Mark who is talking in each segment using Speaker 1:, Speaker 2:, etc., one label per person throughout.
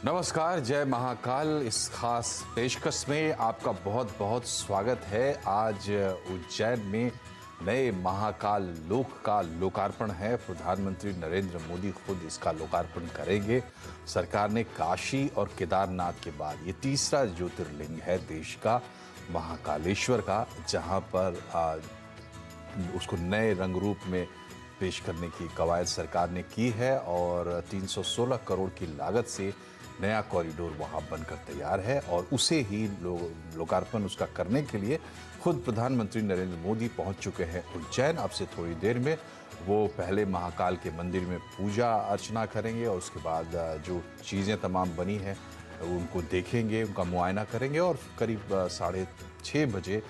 Speaker 1: नमस्कार, जय महाकाल। इस खास पेशकश में आपका बहुत बहुत स्वागत है। आज उज्जैन में नए महाकाल लोक का लोकार्पण है। प्रधानमंत्री नरेंद्र मोदी खुद इसका लोकार्पण करेंगे। सरकार ने काशी और केदारनाथ के बाद ये तीसरा ज्योतिर्लिंग है देश का, महाकालेश्वर का, जहां पर उसको नए रंग रूप में पेश करने की कवायद सरकार ने की है और 316 करोड़ की लागत से नया कॉरिडोर वहां बनकर तैयार है और उसे ही लोकार्पण उसका करने के लिए खुद प्रधानमंत्री नरेंद्र मोदी पहुंच चुके हैं उज्जैन। अब से थोड़ी देर में वो पहले महाकाल के मंदिर में पूजा अर्चना करेंगे और उसके बाद जो चीज़ें तमाम बनी हैं उनको देखेंगे, उनका मुआयना करेंगे और करीब 6:30 बजे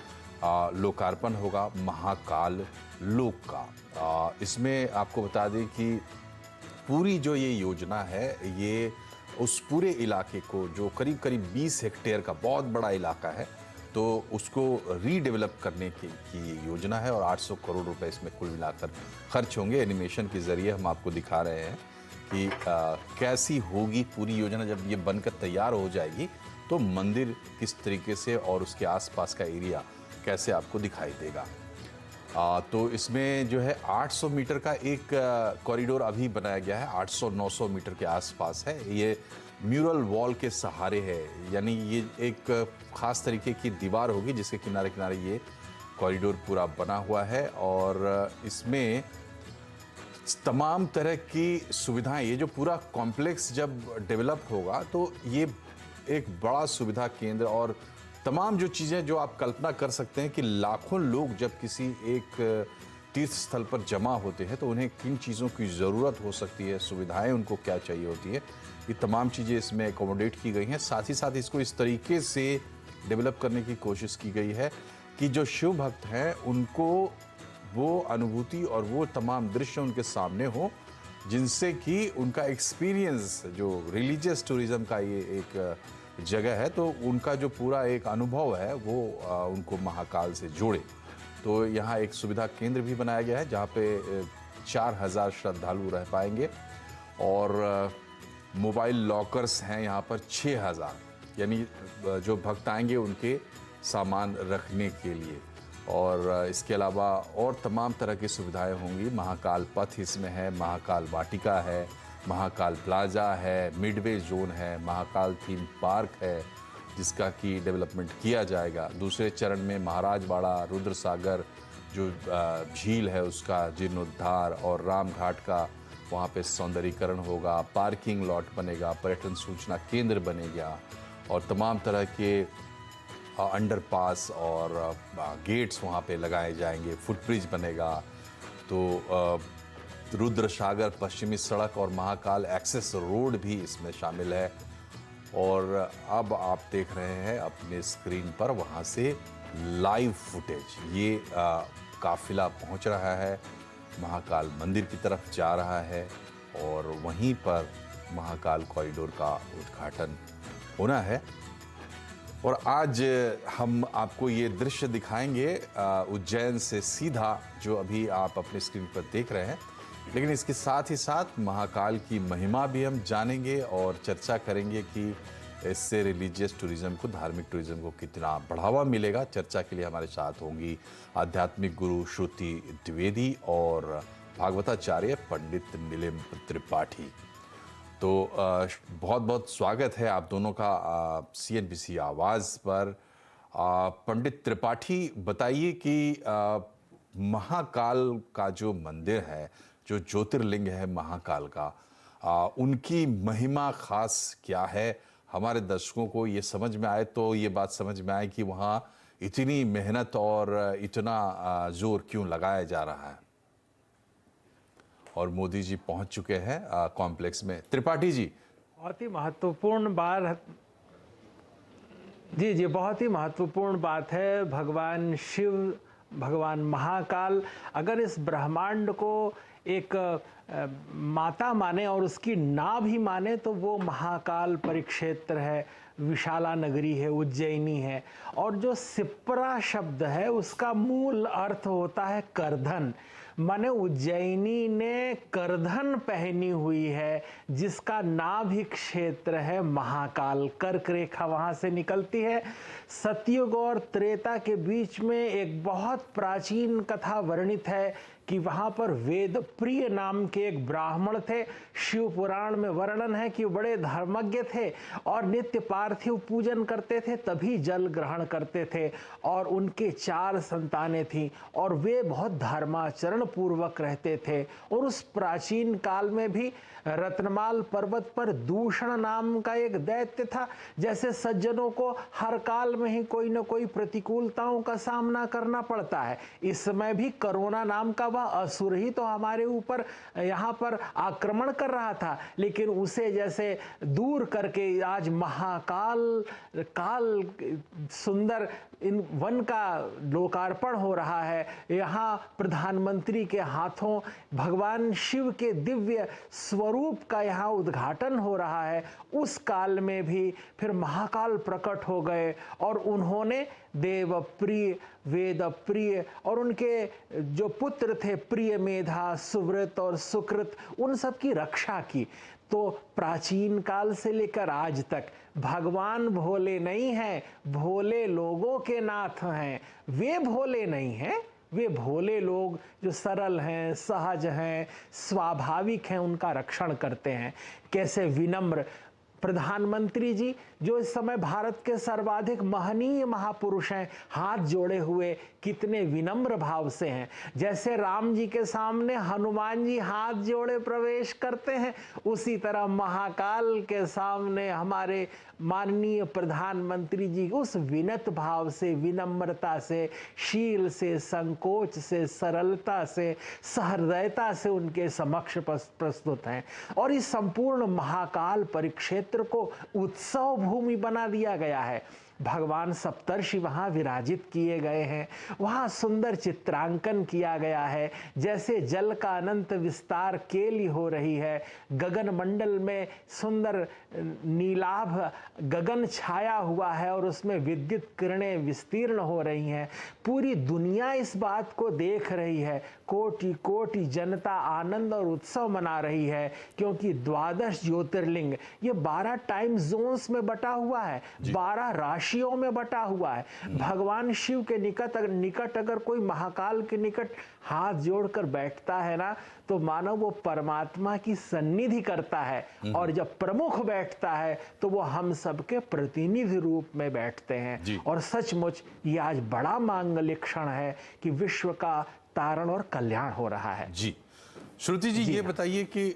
Speaker 1: लोकार्पण होगा महाकाल लोक का। इसमें आपको बता दें कि पूरी जो ये योजना है ये उस पूरे इलाके को, जो करीब करीब 20 हेक्टेयर का बहुत बड़ा इलाका है, तो उसको रीडेवलप करने की योजना है और 800 करोड़ रुपए इसमें कुल मिलाकर खर्च होंगे। एनिमेशन के जरिए हम आपको दिखा रहे हैं कि कैसी होगी पूरी योजना। जब ये बनकर तैयार हो जाएगी तो मंदिर किस तरीके से और उसके आसपास का एरिया कैसे आपको दिखाई देगा। तो इसमें जो है 800 मीटर का एक कॉरिडोर अभी बनाया गया है, 800-900 मीटर के आसपास है। ये म्यूरल वॉल के सहारे है, यानी ये एक खास तरीके की दीवार होगी जिसके किनारे किनारे ये कॉरिडोर पूरा बना हुआ है और इसमें तमाम तरह की सुविधाएं, ये जो पूरा कॉम्प्लेक्स जब डेवलप होगा तो ये एक बड़ा सुविधा केंद्र और तमाम जो चीज़ें जो आप कल्पना कर सकते हैं कि लाखों लोग जब किसी एक तीर्थ स्थल पर जमा होते हैं तो उन्हें किन चीज़ों की ज़रूरत हो सकती है, सुविधाएं उनको क्या चाहिए होती है, ये तमाम चीज़ें इसमें एकोमोडेट की गई हैं। साथ ही साथ इसको इस तरीके से डेवलप करने की कोशिश की गई है कि जो शिव भक्त हैं उनको वो अनुभूति और वो तमाम दृश्य उनके सामने हो जिनसे कि उनका एक्सपीरियंस, जो रिलीजियस टूरिज़्म का ये एक जगह है, तो उनका जो पूरा एक अनुभव है वो उनको महाकाल से जोड़े। तो यहाँ एक सुविधा केंद्र भी बनाया गया है जहाँ पे 4000 श्रद्धालु रह पाएंगे और मोबाइल लॉकर्स हैं यहाँ पर 6000, यानी जो भक्त आएंगे उनके सामान रखने के लिए। और इसके अलावा और तमाम तरह की सुविधाएं होंगी। महाकाल पथ इसमें है, महाकाल वाटिका है, महाकाल प्लाजा है, मिडवे जोन है, महाकाल थीम पार्क है जिसका की डेवलपमेंट किया जाएगा। दूसरे चरण में महाराजवाड़ा, रुद्र सागर जो झील है उसका जीर्णोद्धार और रामघाट का वहाँ पे सौंदर्यीकरण होगा, पार्किंग लॉट बनेगा, पर्यटन सूचना केंद्र बनेगा और तमाम तरह के अंडरपास और गेट्स वहाँ पे लगाए जाएंगे, फुटब्रिज बनेगा। तो रुद्र सागर पश्चिमी सड़क और महाकाल एक्सेस रोड भी इसमें शामिल है। और अब आप देख रहे हैं अपने स्क्रीन पर वहाँ से लाइव फुटेज। ये काफिला पहुँच रहा है, महाकाल मंदिर की तरफ जा रहा है और वहीं पर महाकाल कॉरिडोर का उद्घाटन होना है। और आज हम आपको ये दृश्य दिखाएंगे उज्जैन से सीधा, जो अभी आप अपने स्क्रीन पर देख रहे हैं, लेकिन इसके साथ ही साथ महाकाल की महिमा भी हम जानेंगे और चर्चा करेंगे कि इससे रिलीजियस टूरिज़्म को, धार्मिक टूरिज़्म को कितना बढ़ावा मिलेगा। चर्चा के लिए हमारे साथ होंगी आध्यात्मिक गुरु श्रुति द्विवेदी और भागवताचार्य पंडित नीलेन्द्र त्रिपाठी। तो बहुत बहुत स्वागत है आप दोनों का CNBC आवाज़ पर। पंडित त्रिपाठी, बताइए कि महाकाल का जो मंदिर है, जो ज्योतिर्लिंग है महाकाल का, उनकी महिमा खास क्या है? हमारे दर्शकों को ये समझ में आए, तो ये बात समझ में आए कि वहाँ इतनी मेहनत और इतना जोर क्यों लगाया जा रहा है। और मोदी जी पहुंच चुके हैं कॉम्प्लेक्स में। त्रिपाठी जी,
Speaker 2: बहुत ही महत्वपूर्ण बात जी, बहुत ही महत्वपूर्ण बात है। भगवान शिव, भगवान महाकाल अगर इस ब्रह्मांड को एक माता माने और उसकी नाभ ही माने तो वो महाकाल परिक्षेत्र है, विशाला नगरी है, उज्जैनी है। और जो सिप्रा शब्द है उसका मूल अर्थ होता है करधन। माने उज्जैनी ने करधन पहनी हुई है, जिसका नाभि क्षेत्र है महाकाल। कर्क रेखा वहां से निकलती है। सतयुग और त्रेता के बीच में एक बहुत प्राचीन कथा वर्णित है कि वहां पर वेद प्रिय नाम के एक ब्राह्मण थे। शिव पुराण में वर्णन है कि बड़े धर्मज्ञ थे और नित्य पार्थिव पूजन करते थे, तभी जल ग्रहण करते थे, और उनके 4 संतानें थीं और वे बहुत धर्माचरण पूर्वक रहते थे। और उस प्राचीन काल में भी रत्नमाल पर्वत पर दूषण नाम का एक दैत्य था। जैसे सज्जनों को हर काल में ही कोई न कोई प्रतिकूलताओं का सामना करना पड़ता है, इस समय भी कोरोना नाम का वह असुर ही तो हमारे ऊपर यहाँ पर आक्रमण कर रहा था, लेकिन उसे जैसे दूर करके आज महाकाल काल सुंदर इन वन का लोकार्पण हो रहा है। यहाँ प्रधानमंत्री के हाथों भगवान शिव के दिव्य स्वरूप का यहाँ उद्घाटन हो रहा है। उस काल में भी फिर महाकाल प्रकट हो गए और उन्होंने देव प्रिय, वेद प्रिय और उनके जो पुत्र थे प्रिय मेधा, सुव्रत और सुकृत, उन सब की रक्षा की। तो प्राचीन काल से लेकर आज तक भगवान भोले नहीं हैं, भोले लोगों के नाथ हैं। वे भोले नहीं हैं, वे भोले लोग जो सरल हैं, सहज हैं, स्वाभाविक हैं, उनका रक्षण करते हैं। कैसे विनम्र प्रधानमंत्री जी जो इस समय भारत के सर्वाधिक महनीय महापुरुष हैं, हाथ जोड़े हुए कितने विनम्र भाव से हैं। जैसे राम जी के सामने हनुमान जी हाथ जोड़े प्रवेश करते हैं, उसी तरह महाकाल के सामने हमारे माननीय प्रधानमंत्री जी उस विनत भाव से, विनम्रता से, शील से, संकोच से, सरलता से, सहृदयता से उनके समक्ष प्रस्तुत हैं। और इस संपूर्ण महाकाल परिक्षेत्र को उत्सव भूमि बना दिया गया है। भगवान सप्तर्षि वहाँ विराजित किए गए हैं, वहाँ सुंदर चित्रांकन किया गया है। जैसे जल का अनंत विस्तार केली हो रही है, गगन मंडल में सुंदर नीलाभ गगन छाया हुआ है और उसमें विद्युत किरणें विस्तीर्ण हो रही हैं। पूरी दुनिया इस बात को देख रही है। कोटि कोटि जनता आनंद और उत्सव मना रही है, क्योंकि 12 ज्योतिर्लिंग ये 12 टाइम जोन्स में बटा हुआ है, 12 राशियों में बटा हुआ है। भगवान शिव के निकट अगर कोई महाकाल के निकट हाथ जोड़कर बैठता है ना, तो मानो वो परमात्मा की सन्निधि करता है। और जब प्रमुख बैठता है तो वो हम सबके प्रतिनिधि रूप में बैठते हैं। और सचमुच ये आज बड़ा मांगलिक क्षण है कि विश्व का तारण और कल्याण हो रहा है।
Speaker 1: जी श्रुति जी, ये बताइए कि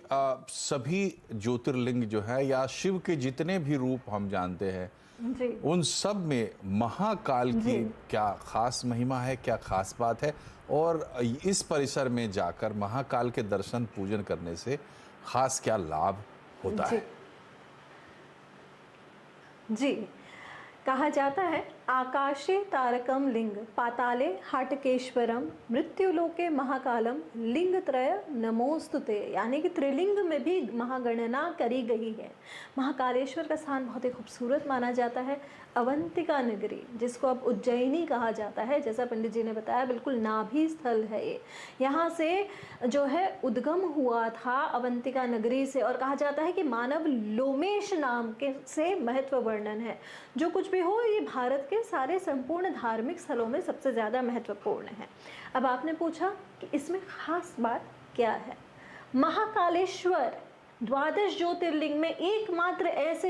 Speaker 1: सभी ज्योतिर्लिंग जो है या शिव के जितने भी रूप हम जानते हैं
Speaker 3: जी,
Speaker 1: उन सब में महाकाल की क्या खास महिमा है, क्या खास बात है, और इस परिसर में जाकर महाकाल के दर्शन पूजन करने से खास क्या लाभ होता है?
Speaker 3: जी, कहा जाता है आकाशे तारकम लिंग पाताले हाटकेश्वरम मृत्युलोके महाकालम लिंग त्रय नमोस्तुते, यानी कि त्रिलिंग में भी महागणना करी गई है। महाकालेश्वर का स्थान बहुत ही खूबसूरत माना जाता है। अवंतिका नगरी, जिसको अब उज्जैनी कहा जाता है, जैसा पंडित जी ने बताया, बिल्कुल नाभि स्थल है ये। यहाँ से जो है उद्गम हुआ था अवंतिका नगरी से, और कहा जाता है कि मानव लोमेश नाम के से महत्व वर्णन है। जो कुछ भी हो, ये भारत के सारे संपूर्ण धार्मिक स्थलों में सबसे ज़्यादा महत्वपूर्ण है। अब आपने पूछा कि इसमें खास बात क्या है। महाकालेश्वर 12 ज्योतिर्लिंग में एकमात्र ऐसे